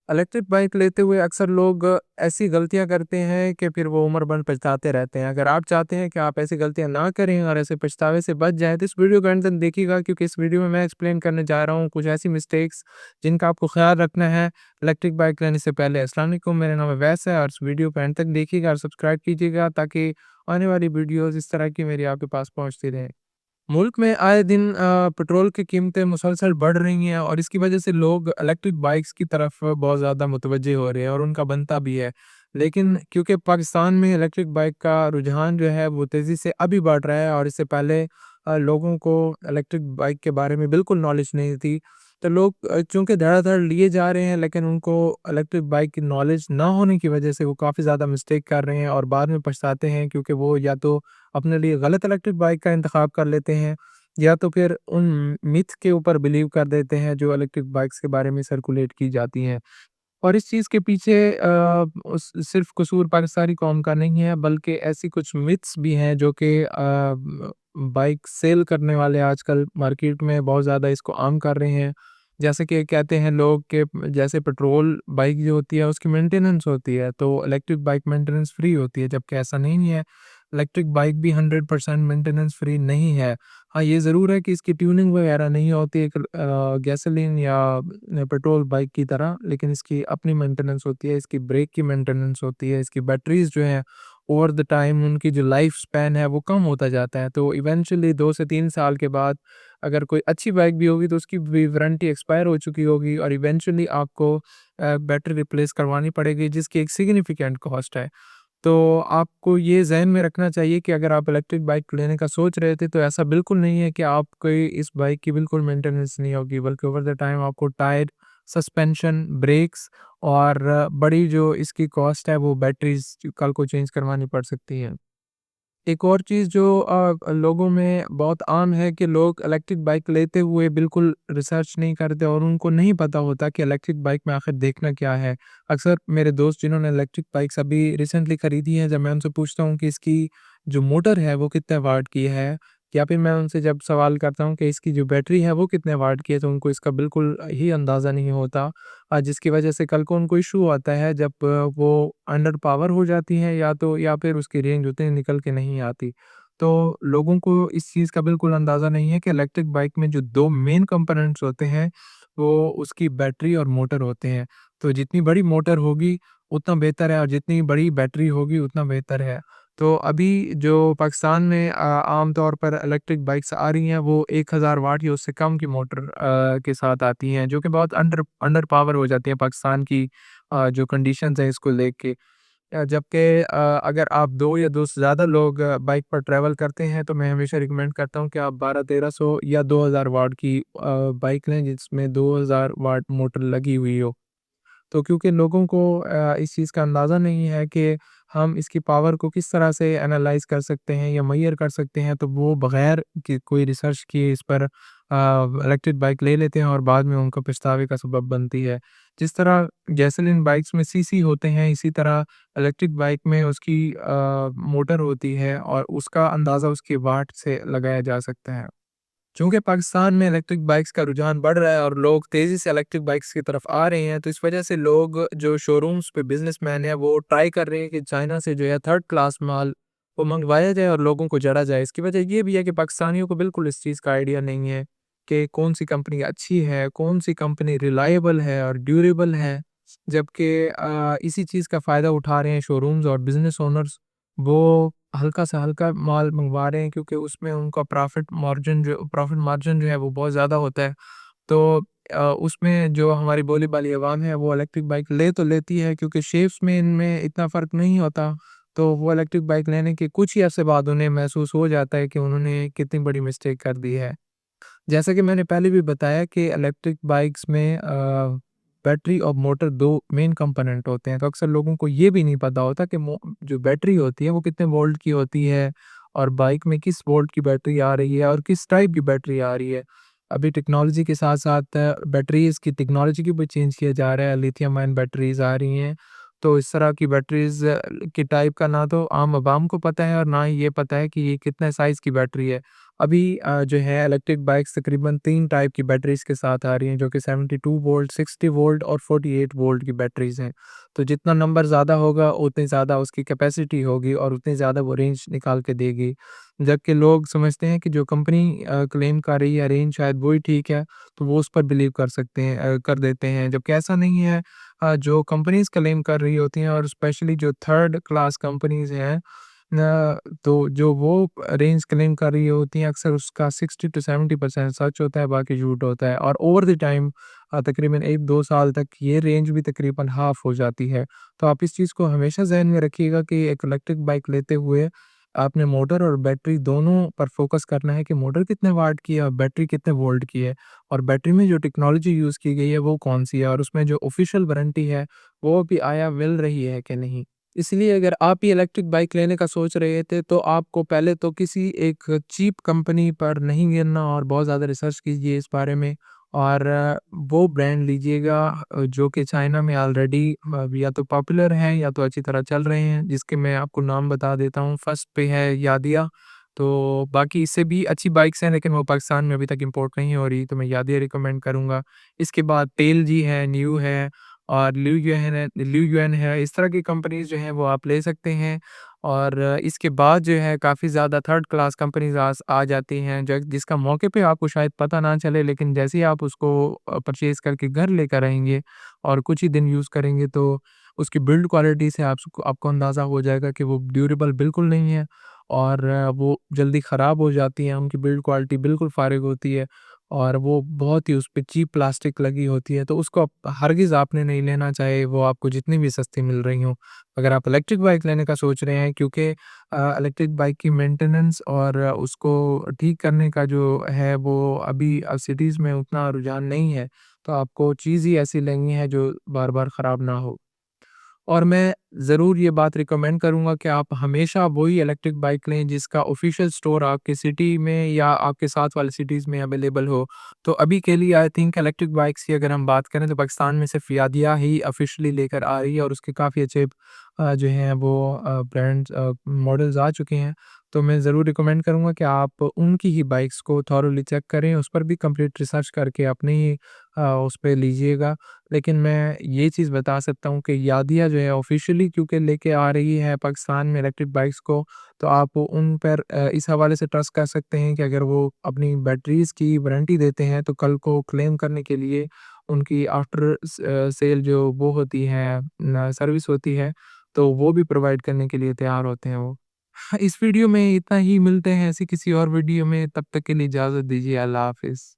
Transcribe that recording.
Electric bike लेते हुए अक्सर लोग ऐसी गलतियाँ करते हैं कि फिर वो उम्र भर पछताते रहते हैं। अगर आप चाहते हैं कि आप ऐसी गलतियाँ ना करें और ऐसे पछतावे से बच जाएँ, तो इस वीडियो को अंत तक देखिएगा, क्योंकि इस वीडियो में मैं एक्सप्लेन करने जा रहा हूँ कुछ ऐसी मिस्टेक्स जिनका आपको ख़्याल रखना है इलेक्ट्रिक बाइक लेने से पहले। अस्सलाम वालेकुम, मेरा नाम है वैस है और इस वीडियो को अंत तक देखिएगा और सब्सक्राइब कीजिएगा, ताकि आने वाली वीडियोज़ इस तरह की मेरी आपके पास पहुँचती रहें। मुल्क में आए दिन पेट्रोल की कीमतें मुसलसल बढ़ रही हैं और इसकी वजह से लोग इलेक्ट्रिक बाइक्स की तरफ बहुत ज़्यादा मुतवज्जे हो रहे हैं और उनका बनता भी है। लेकिन क्योंकि पाकिस्तान में इलेक्ट्रिक बाइक का रुझान जो है वो तेज़ी से अभी बढ़ रहा है और इससे पहले लोगों को इलेक्ट्रिक बाइक के बारे में बिल्कुल नॉलेज नहीं थी। तो लोग चूँकि धड़ाधड़ लिए जा रहे हैं, लेकिन उनको इलेक्ट्रिक बाइक की नॉलेज ना होने की वजह से वो काफ़ी ज़्यादा मिस्टेक कर रहे हैं और बाद में पछताते हैं, क्योंकि वो या तो अपने लिए गलत इलेक्ट्रिक बाइक का इंतखाब कर लेते हैं, या तो फिर उन मिथ के ऊपर बिलीव कर देते हैं जो इलेक्ट्रिक बाइक्स के बारे में सर्कुलेट की जाती हैं। और इस चीज़ के पीछे उस सिर्फ़ कसूर पाकिस्तानी कौम का नहीं है, बल्कि ऐसी कुछ मिथ्स भी हैं जो कि बाइक सेल करने वाले आजकल मार्केट में बहुत ज़्यादा इसको आम कर रहे हैं। जैसे कि कहते हैं लोग कि जैसे पेट्रोल बाइक जो होती है उसकी मेंटेनेंस होती है, तो इलेक्ट्रिक बाइक मेंटेनेंस फ्री होती है, जबकि ऐसा नहीं है। इलेक्ट्रिक बाइक भी 100% मेंटेनेंस फ्री नहीं है। हाँ, ये ज़रूर है कि इसकी ट्यूनिंग वगैरह नहीं होती एक गैसोलीन या पेट्रोल बाइक की तरह, लेकिन इसकी अपनी मेंटेनेंस होती है, इसकी ब्रेक की मेंटेनेंस होती है, इसकी बैटरीज़ जो हैं ओवर द टाइम उनकी जो लाइफ स्पैन है वो कम होता जाता है। तो इवेंचुअली 2 से 3 साल के बाद अगर कोई अच्छी बाइक भी होगी तो उसकी भी वारंटी एक्सपायर हो चुकी होगी और इवेंचुअली आपको बैटरी रिप्लेस करवानी पड़ेगी, जिसकी एक सिग्निफिकेंट कॉस्ट है। तो आपको ये ज़हन में रखना चाहिए कि अगर आप इलेक्ट्रिक बाइक लेने का सोच रहे थे, तो ऐसा बिल्कुल नहीं है कि आपको इस बाइक की बिल्कुल मेंटेनेंस नहीं होगी, बल्कि ओवर द टाइम आपको टायर, सस्पेंशन, ब्रेक्स और बड़ी जो इसकी कॉस्ट है वो बैटरीज़ कल को चेंज करवानी पड़ सकती है। एक और चीज़ जो लोगों में बहुत आम है कि लोग इलेक्ट्रिक बाइक लेते हुए बिल्कुल रिसर्च नहीं करते और उनको नहीं पता होता कि इलेक्ट्रिक बाइक में आखिर देखना क्या है। अक्सर मेरे दोस्त जिन्होंने इलेक्ट्रिक बाइक्स अभी रिसेंटली खरीदी है, जब मैं उनसे पूछता हूँ कि इसकी जो मोटर है वो कितने वाट की है, या फिर मैं उनसे जब सवाल करता हूँ कि इसकी जो बैटरी है वो कितने वाट की है, तो उनको इसका बिल्कुल ही अंदाज़ा नहीं होता। जिसकी वजह से कल को उनको इश्यू आता है जब वो अंडर पावर हो जाती हैं, या फिर उसकी रेंज उतनी निकल के नहीं आती। तो लोगों को इस चीज़ का बिल्कुल अंदाज़ा नहीं है कि इलेक्ट्रिक बाइक में जो 2 मेन कंपोनेंट्स होते हैं, वो उसकी बैटरी और मोटर होते हैं। तो जितनी बड़ी मोटर होगी उतना बेहतर है और जितनी बड़ी बैटरी होगी उतना बेहतर है। तो अभी जो पाकिस्तान में आम तौर पर इलेक्ट्रिक बाइक्स आ रही हैं वो 1000 वाट या उससे कम की मोटर के साथ आती हैं, जो कि बहुत अंडर अंडर पावर हो जाती है पाकिस्तान की जो कंडीशंस हैं इसको लेके। जबकि अगर आप 2 या 2 से ज़्यादा लोग बाइक पर ट्रैवल करते हैं, तो मैं हमेशा रिकमेंड करता हूँ कि आप 1200-1300 या 2000 वाट की बाइक लें जिसमें 2000 वाट मोटर लगी हुई हो। तो क्योंकि लोगों को इस चीज़ का अंदाज़ा नहीं है कि हम इसकी पावर को किस तरह से एनालाइज़ कर सकते हैं या मेज़र कर सकते हैं, तो वो बग़ैर कि कोई रिसर्च किए इस पर इलेक्ट्रिक बाइक ले लेते हैं और बाद में उनको पछतावे का सबब बनती है। जिस तरह गैसोलीन बाइक्स में सीसी होते हैं, इसी तरह इलेक्ट्रिक बाइक में उसकी मोटर होती है और उसका अंदाज़ा उसके वाट से लगाया जा सकता है। चूँकि पाकिस्तान में इलेक्ट्रिक बाइक्स का रुझान बढ़ रहा है और लोग तेज़ी से इलेक्ट्रिक बाइक्स की तरफ आ रहे हैं, तो इस वजह से लोग जो शोरूम्स पे बिज़नेसमैन हैं, वो ट्राई कर रहे हैं कि चाइना से जो है थर्ड क्लास माल वो मँगवाया जाए और लोगों को जड़ा जाए। इसकी वजह ये भी है कि पाकिस्तानियों को बिल्कुल इस चीज़ का आइडिया नहीं है कि कौन-सी कंपनी अच्छी है, कौन-सी कंपनी रिलायबल है और ड्यूरेबल है। जबकि इसी चीज़ का फ़ायदा उठा रहे हैं शोरूम्स और बिज़नेस ओनर्स। वो हल्का से हल्का माल मँगवा रहे हैं, क्योंकि उसमें उनका प्रॉफ़िट मार्जिन जो है वो बहुत ज़्यादा होता है। तो उसमें जो हमारी भोली-भाली अवाम है वो इलेक्ट्रिक बाइक ले तो लेती है, क्योंकि शेप्स में इनमें इतना फ़र्क नहीं होता। तो वो इलेक्ट्रिक बाइक लेने के कुछ ही अरसे बाद उन्हें महसूस हो जाता है कि उन्होंने कितनी बड़ी मिस्टेक कर दी है। जैसा कि मैंने पहले भी बताया कि इलेक्ट्रिक बाइक्स में बैटरी और मोटर 2 मेन कंपोनेंट होते हैं, तो अक्सर लोगों को ये भी नहीं पता होता कि जो बैटरी होती है वो कितने वोल्ट की होती है और बाइक में किस वोल्ट की बैटरी आ रही है और किस टाइप की बैटरी आ रही है। अभी टेक्नोलॉजी के साथ-साथ बैटरीज़ की टेक्नोलॉजी को भी चेंज किया जा रहा है, लिथियम आयन बैटरीज़ आ रही हैं। तो इस तरह की बैटरीज़ के टाइप का ना तो आम आवाम को पता है और ना ही ये पता है कि ये कितने साइज़ की बैटरी है। अभी जो है इलेक्ट्रिक बाइक्स तकरीबन 3 टाइप की बैटरीज़ के साथ आ रही हैं, जो कि 72 वोल्ट, 60 वोल्ट और 48 वोल्ट की बैटरीज़ हैं। तो जितना नंबर ज़्यादा होगा, उतनी ज़्यादा उसकी कैपेसिटी होगी और उतनी ज़्यादा वो रेंज निकाल के देगी। जबकि लोग समझते हैं कि जो कंपनी क्लेम कर रही है रेंज शायद वो ही ठीक है, तो वो उस पर बिलीव कर सकते हैं कर देते हैं, जबकि ऐसा नहीं है। जो कंपनीज़ क्लेम कर रही होती हैं और स्पेशली जो थर्ड क्लास कंपनीज़ हैं तो जो वो रेंज क्लेम कर रही होती हैं, अक्सर उसका 60 टू 70% सच होता है, बाकी झूठ होता है और ओवर द टाइम तकरीबन 1-2 साल तक ये रेंज भी तकरीबन हाफ़ हो जाती है। तो आप इस चीज़ को हमेशा ज़हन में रखिएगा कि एक इलेक्ट्रिक बाइक लेते हुए आपने मोटर और बैटरी दोनों पर फ़ोकस करना है कि मोटर कितने वाट की है और बैटरी कितने वोल्ट की है और बैटरी में जो टेक्नोलॉजी यूज़ की गई है वो कौन-सी है और उसमें जो ऑफ़िशियल वारंटी है, वो भी आया मिल रही है कि नहीं। इसलिए अगर आप ये इलेक्ट्रिक बाइक लेने का सोच रहे थे, तो आपको पहले तो किसी एक चीप कंपनी पर नहीं गिरना और बहुत ज़्यादा रिसर्च कीजिए इस बारे में और वो ब्रांड लीजिएगा जो कि चाइना में ऑलरेडी या तो पॉपुलर हैं या तो अच्छी तरह चल रहे हैं, जिसके मैं आपको नाम बता देता हूँ। फर्स्ट पे है यादिया, तो बाकी इससे भी अच्छी बाइक्स हैं, लेकिन वो पाकिस्तान में अभी तक इम्पोर्ट नहीं हो रही, तो मैं यादिया रिकमेंड करूँगा। इसके बाद टेलजी है, न्यू है और ल्यूयुएन है, इस तरह की कंपनीज़ जो हैं वो आप ले सकते हैं और इसके बाद जो है काफ़ी ज़्यादा थर्ड क्लास कंपनीज़ आ जाती हैं जो जिसका मौके पे आपको शायद पता ना चले, लेकिन जैसे ही आप उसको परचेज़ करके घर लेकर आएँगे और कुछ ही दिन यूज़ करेंगे तो उसकी बिल्ड क्वालिटी से आपको अंदाज़ा हो जाएगा कि वो ड्यूरेबल बिल्कुल नहीं है और वो जल्दी ख़राब हो जाती हैं, उनकी बिल्ड क्वालिटी बिल्कुल फ़ारिग होती है। और वो बहुत ही उसपे चीप प्लास्टिक लगी होती है, तो उसको आप हरगिज़ आपने नहीं लेना, चाहे वो आपको जितनी भी सस्ती मिल रही हों। अगर आप इलेक्ट्रिक बाइक लेने का सोच रहे हैं क्योंकि इलेक्ट्रिक बाइक की मेंटेनेंस और उसको ठीक करने का जो है वो अभी सिटीज़ में उतना रुझान नहीं है, तो आपको चीज़ ही ऐसी लेनी है जो बार-बार ख़राब ना हो। और मैं ज़रूर ये बात रिकमेंड करूँगा कि आप हमेशा वही इलेक्ट्रिक बाइक लें जिसका ऑफ़िशियल स्टोर आपके सिटी में या आपके साथ वाले सिटीज़ में अवेलेबल हो। तो अभी के लिए आई थिंक इलेक्ट्रिक बाइक्स की अगर हम बात करें तो पाकिस्तान में सिर्फ़ यादिया ही ऑफ़िशियली लेकर आ रही है और उसके काफ़ी अच्छे जो हैं वो ब्रांड्स मॉडल्स आ चुके हैं। तो मैं ज़रूर रिकमेंड करूँगा कि आप उनकी ही बाइक्स को थॉरोली चेक करें, उस पर भी कंप्लीट रिसर्च करके अपनी ही उस पे लीजिएगा। लेकिन मैं ये चीज़ बता सकता हूँ कि यादिया जो है ऑफ़िशियली क्योंकि लेके आ रही है पाकिस्तान में इलेक्ट्रिक बाइक्स को, तो आप उन पर इस हवाले से ट्रस्ट कर सकते हैं कि अगर वो अपनी बैटरीज़ की वारंटी देते हैं, तो कल को क्लेम करने के लिए उनकी आफ्टर सेल जो वो होती है न सर्विस होती है, तो वो भी प्रोवाइड करने के लिए तैयार होते हैं वो। हाँ, इस वीडियो में इतना ही, मिलते हैं ऐसी किसी और वीडियो में, तब तक के लिए इजाज़त दीजिए। अल्लाह हाफ़िज़।